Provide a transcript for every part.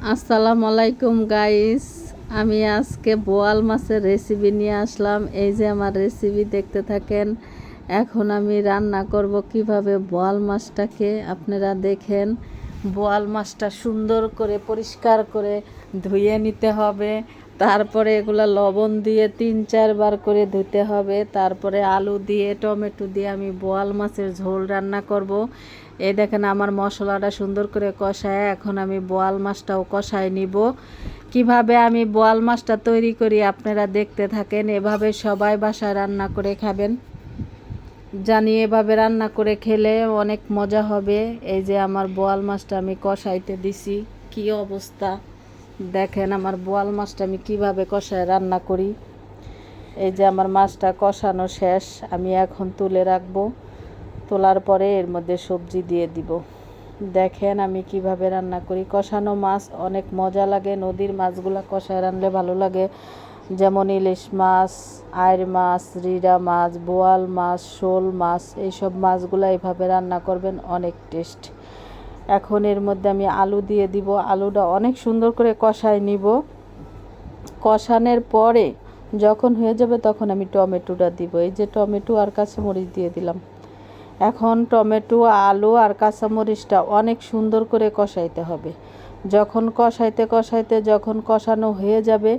আসসালামু আলাইকুম গাইস, আমি আজকে বোয়াল মাছের রেসিপি নিয়ে আসলাম। এই যে আমার রেসিপি দেখতে থাকেন। এখন আমি রান্না করব কিভাবে বোয়াল মাছটাকে, আপনারা দেখেন। বোয়াল মাছটা সুন্দর করে পরিষ্কার করে ধুয়ে নিতে হবে। তারপরে এগুলো লবণ দিয়ে 3-4 বার করে ধুতে হবে। তারপরে আলু দিয়ে টমেটো দিয়ে আমি বোয়াল মাছের ঝোল রান্না করব। এই দেখেন আমার মশলাটা সুন্দর করে কষায়, এখন আমি বোয়াল মাছটাও কষায় নিব। কিভাবে আমি বোয়াল মাছটা তৈরি করি আপনারা দেখতে থাকেন। এভাবে সবাই বাসায় রান্না করে খাবেন, জানি এভাবে রান্না করে খেলে অনেক মজা হবে। এই যে আমার বোয়াল মাছটা আমি কষাইতে দিছি, কি অবস্থা দেখেন আমার বোয়াল মাছটা আমি কিভাবে কষায় রান্না করি। এই যে আমার মাছটা কষানো শেষ, আমি এখন তুলে রাখবো। তোলার পরে এর মধ্যে সবজি দিয়ে দিব। দেখেন আমি কিভাবে রান্না করি। কষানো মাছ অনেক মজা লাগে, নদীর মাছগুলো কষায় রান্নলে ভালো লাগে। যেমন ইলিশ মাছ, আইড় মাছ, রিড়া মাছ, বোয়াল মাছ, শোল মাছ, এইসব মাছগুলো এইভাবে রান্না করবেন, অনেক টেস্ট। এখন এর মধ্যে আমি আলু দিয়ে দিব। আলুটা অনেক সুন্দর করে কষায় নিব। কষানোর পরে যখন হয়ে যাবে তখন আমি টমেটোটা দিব। এই যে টমেটো আর কাঁচামরিচ দিয়ে দিলাম। এখন টমেটো, আলু আর কাঁচামরিচটা অনেক সুন্দর করে কষাইতে হবে। যখন যখন কষানো হয়ে যাবে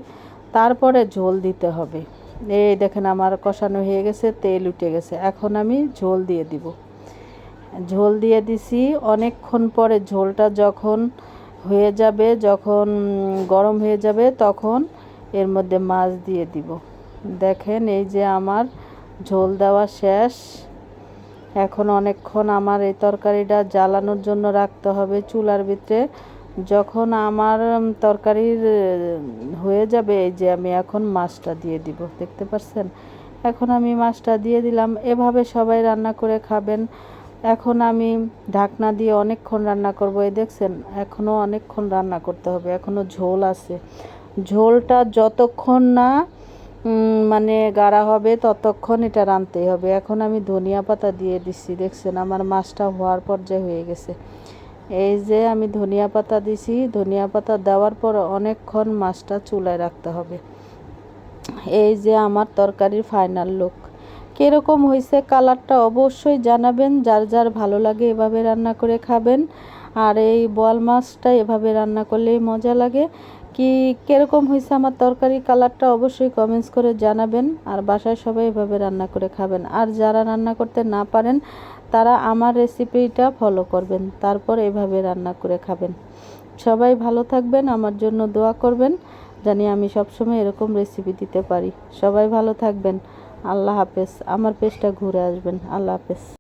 তারপরে ঝোল দিতে হবে। এই দেখেন আমার কষানো হয়ে গেছে, তেল উঠে গেছে। এখন আমি ঝোল দিয়ে দিব। ঝোল দিয়ে দিছি। অনেকক্ষণ পরে ঝোলটা যখন হয়ে যাবে, যখন গরম হয়ে যাবে তখন এর মধ্যে মাছ দিয়ে দিব। দেখেন এই যে আমার ঝোল দেওয়া শেষ। এখন অনেকক্ষণ আমার এই তরকারিটা জ্বালানোর জন্য রাখতে হবে চুলার ভিতরে। যখন আমার তরকারির হয়ে যাবে, এই যে আমি এখন মাছটা দিয়ে দিব, দেখতে পাচ্ছেন। এখন আমি মাছটা দিয়ে দিলাম। এভাবে সবাই রান্না করে খাবেন। এখন আমি ঢাকনা দিয়ে অনেকক্ষণ রান্না করব। এই দেখছেন এখনও অনেকক্ষণ রান্না করতে হবে, এখনও ঝোল আছে। ঝোলটা যতক্ষণ না মানে গাঢ়া হবে ততক্ষণ এটা রাঁধতেই হবে। এখন আমি ধনিয়া পাতা দিয়ে দিচ্ছি, দেখছেন আমার মাছটা হওয়ার পর্যায়ে হয়ে গেছে। এই যে আমি ধনিয়া পাতা দিছি, ধনিয়া পাতা দেওয়ার পর অনেকক্ষণ মাছটা চুলায় রাখতে হবে। এই যে আমার তরকারির ফাইনাল লুক। কীরকম হয়েছে কালারটা অবশ্যই জানাবেন। যার যার ভালো লাগে এভাবে রান্না করে খাবেন। আর এই বোয়াল মাছটা এভাবে রান্না করলেই মজা লাগে। কীরকম হয়েছে আমার তরকারি কালারটা অবশ্যই কমেন্টস করে জানাবেন। আর বাসায় সবাই এভাবে রান্না করে খাবেন। আর যারা রান্না করতে না পারেন তারা আমার রেসিপিটা ফলো করবেন, তারপর এভাবে রান্না করে খাবেন। সবাই ভালো থাকবেন, আমার জন্য দোয়া করবেন, জানি আমি সবসময় এরকম রেসিপি দিতে পারি। সবাই ভালো থাকবেন। আল্লাহ হাফেজ। আমার পেজটা ঘুরে আসবেন। আল্লাহ হাফেজ।